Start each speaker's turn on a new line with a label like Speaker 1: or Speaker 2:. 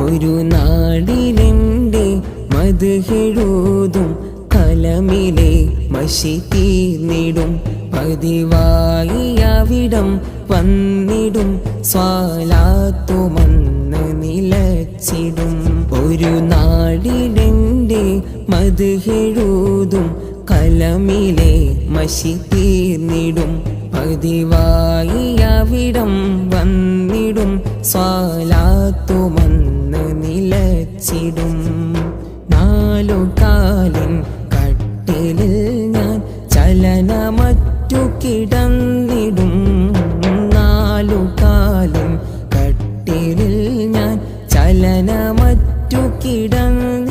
Speaker 1: ഒരു നാടിലെൻ്റെ മദ്ഹെഴുതും കലമിലെ മഷി തീർന്നിടും പതിവായി അവിടം വന്നിടും സ്വലാത്തുമന്ന് നിലച്ചിടും ഒരു നാടിലെൻ്റെ മദ്ഹെഴുതും കലമിലെ മഷി തീർന്നിടും പതിവായി അവിടം വന്നിടും സ്വലാത്തുമന്ന് നിലച്ചിടും നാലു കാലിൻ കട്ടിലിൽ ഞാൻ ചലനമറ്റു കിടന്നിടും നാലു കാലിൻ കട്ടിലിൽ ഞാൻ ചലനമറ്റു കിടന്നിടും